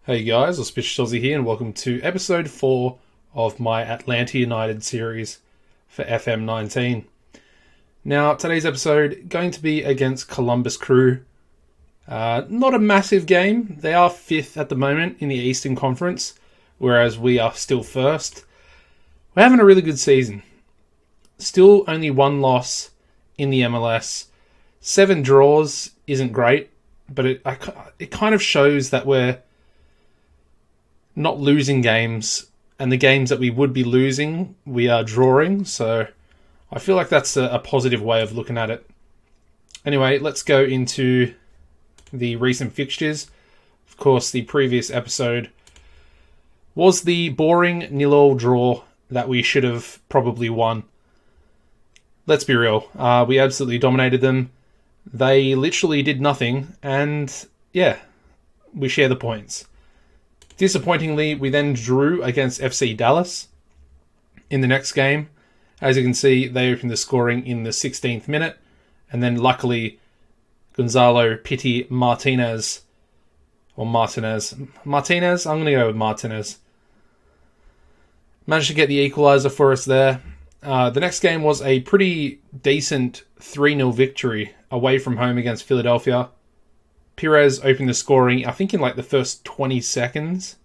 Hey guys, AuspiciousAussie here, and welcome to episode 4 of my Atlanta United series for FM19. Now, today's episode going to be against Columbus Crew. Not a massive game. They are 5th at the moment in the Eastern Conference, whereas we are still 1st. We're having a really good season. Still only one loss in the MLS. 7 draws isn't great, but it kind of shows that we're not losing games, and the games that we would be losing, we are drawing, so I feel like that's a positive way of looking at it. Anyway, let's go into the recent fixtures. Of course, the previous episode was the boring 0-0 draw that we should have probably won. Let's be real, we absolutely dominated them. They literally did nothing, and yeah, we share the points. Disappointingly, we then drew against FC Dallas in the next game. As you can see, they opened the scoring in the 16th minute, and then luckily Gonzalo Pity Martinez, I'm going to go with Martinez, managed to get the equaliser for us there. The next game was a pretty decent 3-0 victory away from home against Philadelphia. Perez opened the scoring, I think in like the first 20 seconds.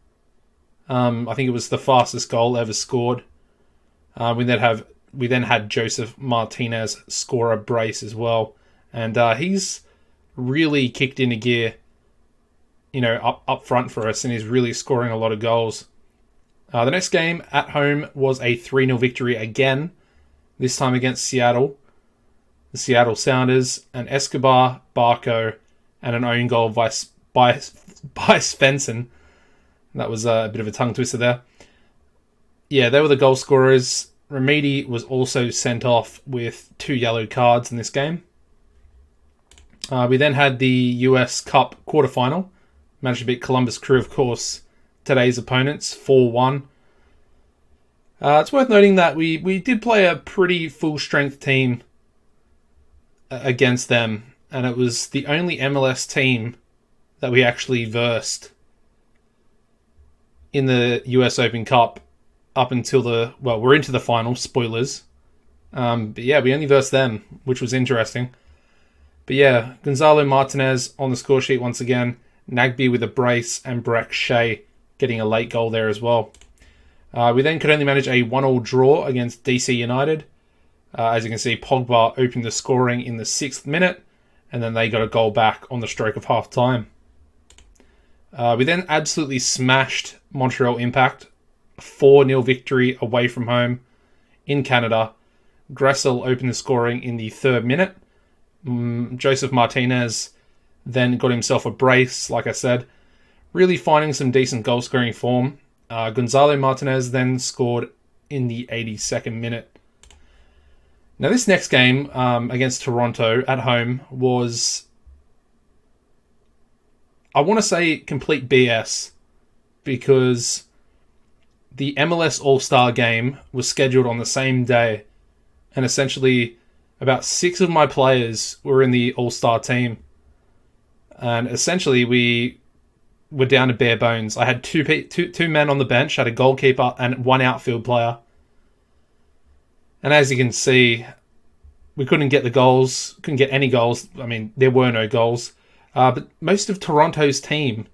I think it was the fastest goal ever scored. We then had Joseph Martinez score a brace as well. And he's really kicked into gear, up front for us, and he's really scoring a lot of goals. The next game at home was a 3-0 victory again, this time against Seattle. The Seattle Sounders, and Escobar, Barco, and an own goal by Svensson. That was a bit of a tongue twister there. Yeah, they were the goal scorers. Remedi was also sent off with 2 yellow cards in this game. We then had the US Cup quarterfinal. Managed to beat Columbus Crew, of course, today's opponents, 4-1. It's worth noting that we did play a pretty full-strength team against them. And it was the only MLS team that we actually versed in the US Open Cup up until we're into the final, spoilers. But yeah, we only versed them, which was interesting. But yeah, Gonzalo Martinez on the score sheet once again, Nagby with a brace, and Breck Shea getting a late goal there as well. We then could only manage a 1-1 draw against DC United. As you can see, Pogba opened the scoring in the 6th minute, and then they got a goal back on the stroke of half time. We then absolutely smashed Montreal Impact. 4-0 victory away from home in Canada. Gressel opened the scoring in the 3rd minute. Joseph Martinez then got himself a brace, like I said. Really finding some decent goal scoring form. Gonzalo Martinez then scored in the 82nd minute. Now, this next game against Toronto at home was, I want to say, complete BS, because the MLS All-Star game was scheduled on the same day, and essentially about 6 of my players were in the All-Star team, and essentially we were down to bare bones. I had two men on the bench, had a goalkeeper and 1 outfield player. And as you can see, we couldn't get the goals, couldn't get any goals. I mean, there were no goals. But most of Toronto's team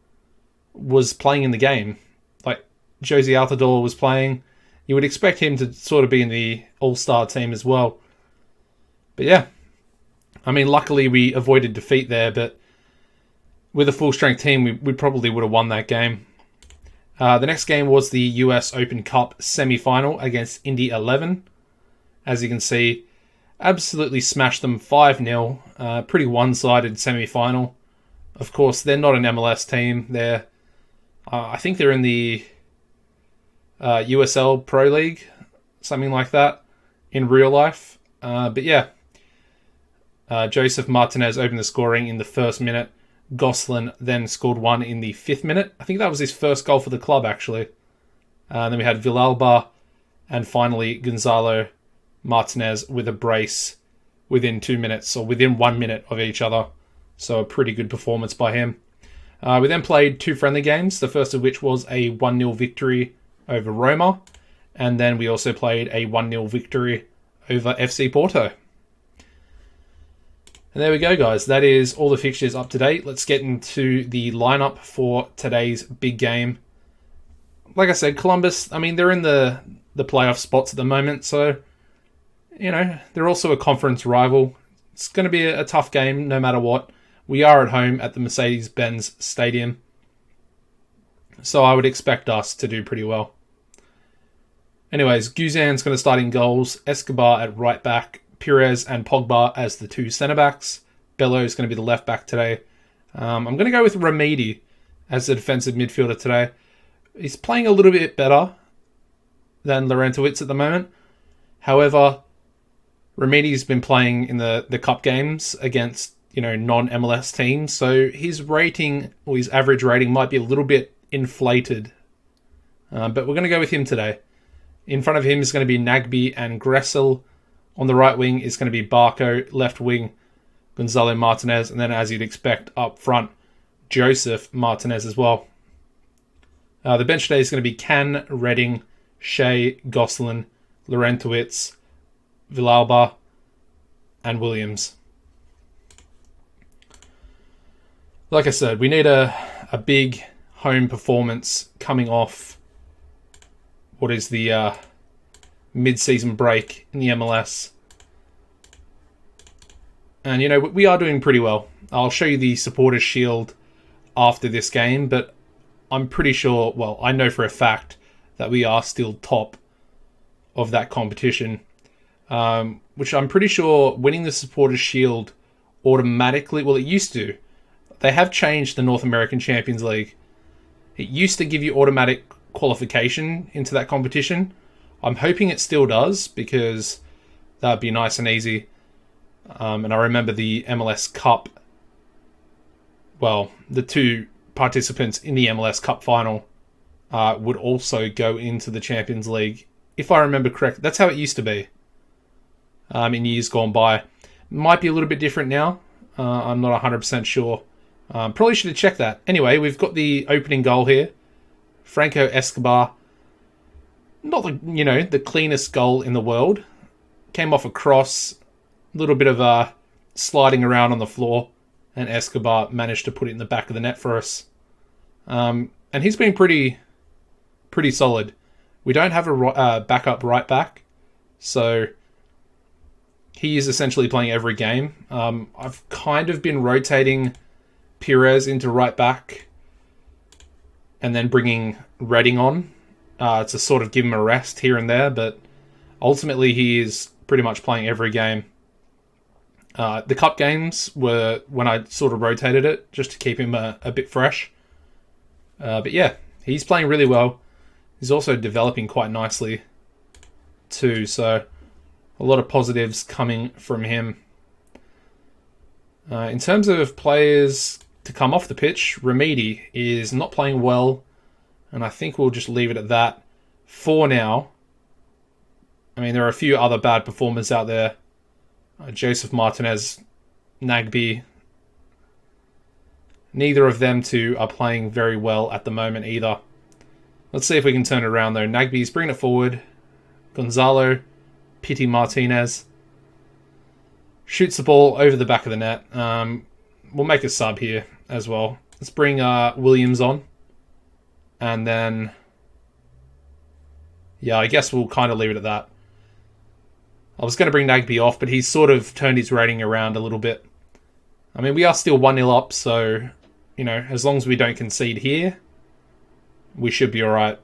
was playing in the game. Like, Josie Altidore was playing. You would expect him to sort of be in the All-Star team as well. But yeah, I mean, luckily we avoided defeat there, but with a full-strength team, we probably would have won that game. The next game was the US Open Cup semi-final against Indy 11. As you can see, absolutely smashed them 5-0. Pretty one-sided semi-final. Of course, they're not an MLS team. I think they're in the USL Pro League, something like that, in real life. But yeah, Joseph Martinez opened the scoring in the 1st minute. Gosselin then scored 1 in the 5th minute. I think that was his first goal for the club, actually. Then we had Villalba, and finally Gonzalo Martinez with a brace within 2 minutes, or within 1 minute of each other. So a pretty good performance by him. We then played 2 friendly games, the first of which was a 1-0 victory over Roma, and then we also played a 1-0 victory over FC Porto. And there we go, guys. That is all the fixtures up to date. Let's get into the lineup for today's big game. Like I said, Columbus, I mean, they're in the playoff spots at the moment, so, you know, they're also a conference rival. It's going to be a tough game no matter what. We are at home at the Mercedes-Benz Stadium, so I would expect us to do pretty well. Anyways, Guzan's going to start in goals, Escobar at right back, Pires and Pogba as the 2 centre-backs. Bello is going to be the left-back today. I'm going to go with Remedi as the defensive midfielder today. He's playing a little bit better than Laurentowicz at the moment. However, Remedi's been playing in the cup games against, you know, non-MLS teams, so his rating, or his average rating, might be a little bit inflated. But we're going to go with him today. In front of him is going to be Nagbe and Gressel. On the right wing is going to be Barco. Left wing, Gonzalo Martinez. And then, as you'd expect, up front, Joseph Martinez as well. The bench today is going to be Can, Redding, Shea, Gosselin, Laurentowicz, Villalba, and Williams. Like I said, we need a big home performance coming off what is the mid-season break in the MLS. And, you know, we are doing pretty well. I'll show you the Supporters' Shield after this game, but I'm pretty sure, well, I know for a fact that we are still top of that competition, which I'm pretty sure winning the Supporters' Shield automatically, well, it used to. They have changed the North American Champions League. It used to give you automatic qualification into that competition. I'm hoping it still does, because that'd be nice and easy. And I remember the MLS Cup, well, the 2 participants in the MLS Cup final would also go into the Champions League, if I remember correctly. That's how it used to be in years gone by. Might be a little bit different now. I'm not 100% sure. Probably should have checked that. Anyway, we've got the opening goal here. Franco Escobar. Not the cleanest goal in the world. Came off a cross. A little bit of sliding around on the floor. And Escobar managed to put it in the back of the net for us. And he's been pretty solid. We don't have a backup right back. So he is essentially playing every game. I've kind of been rotating Pires into right back and then bringing Redding on to sort of give him a rest here and there, but ultimately he is pretty much playing every game. The cup games were when I sort of rotated it just to keep him a bit fresh. But yeah, he's playing really well. He's also developing quite nicely too, so a lot of positives coming from him. In terms of players to come off the pitch, Remedi is not playing well, and I think we'll just leave it at that for now. I mean, there are a few other bad performers out there. Joseph Martinez, Nagbe. Neither of them two are playing very well at the moment either. Let's see if we can turn it around though. Nagbe's bringing it forward. Gonzalo, Pity Martinez. Shoots the ball over the back of the net. We'll make a sub here as well. Let's bring Williams on. And then, yeah, I guess we'll kind of leave it at that. I was going to bring Nagbe off, but he's sort of turned his rating around a little bit. I mean, we are still 1-0 up, so, you know, as long as we don't concede here, we should be alright.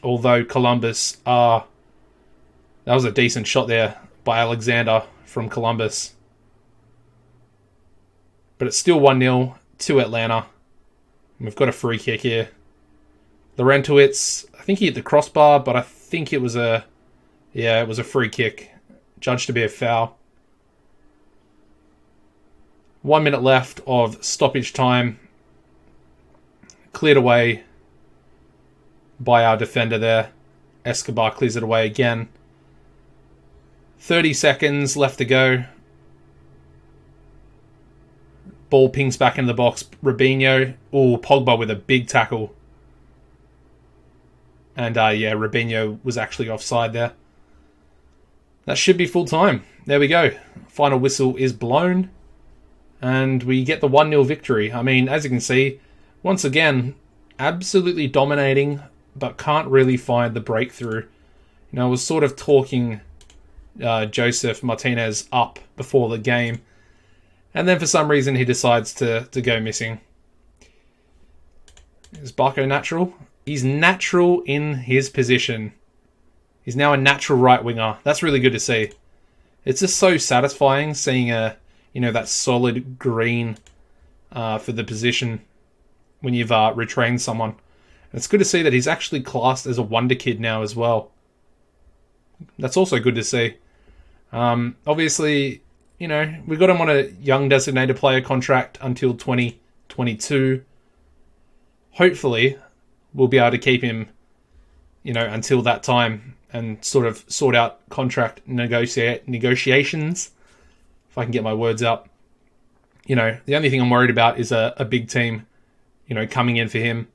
Although Columbus are... That was a decent shot there by Alexander from Columbus. But it's still 1-0 to Atlanta. And we've got a free kick here. Laurentowicz, I think he hit the crossbar, but I think it was a... Yeah, it was a free kick. Judged to be a foul. 1 minute left of stoppage time. Cleared away by our defender there. Escobar clears it away again. 30 seconds left to go. Ball pings back into the box. Robinho. Oh, Pogba with a big tackle. And yeah, Robinho was actually offside there. That should be full time. There we go. Final whistle is blown. And we get the 1-0 victory. I mean, as you can see, once again, absolutely dominating, but can't really find the breakthrough. You know, I was sort of talking Joseph Martinez up before the game. And then for some reason, he decides to go missing. Is Barco natural? He's natural in his position. He's now a natural right winger. That's really good to see. It's just so satisfying seeing that solid green for the position when you've retrained someone. And it's good to see that he's actually classed as a wonder kid now as well. That's also good to see. Obviously, we got him on a young designated player contract until 2022. Hopefully, we'll be able to keep him, until that time and sort of sort out contract negotiations, if I can get my words out. The only thing I'm worried about is a big team, coming in for him.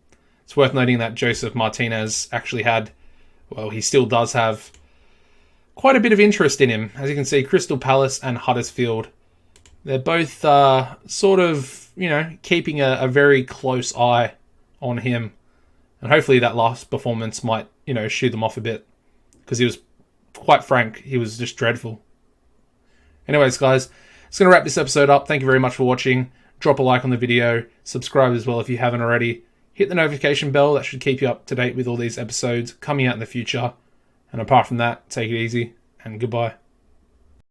It's worth noting that Joseph Martinez actually he still does have quite a bit of interest in him. As you can see, Crystal Palace and Huddersfield, they're both sort of, keeping a very close eye on him. And hopefully that last performance might, shoo them off a bit. Because he was, quite frank, he was just dreadful. Anyways, guys, it's going to wrap this episode up. Thank you very much for watching. Drop a like on the video. Subscribe as well if you haven't already. Hit the notification bell. That should keep you up to date with all these episodes coming out in the future. And apart from that, take it easy and goodbye.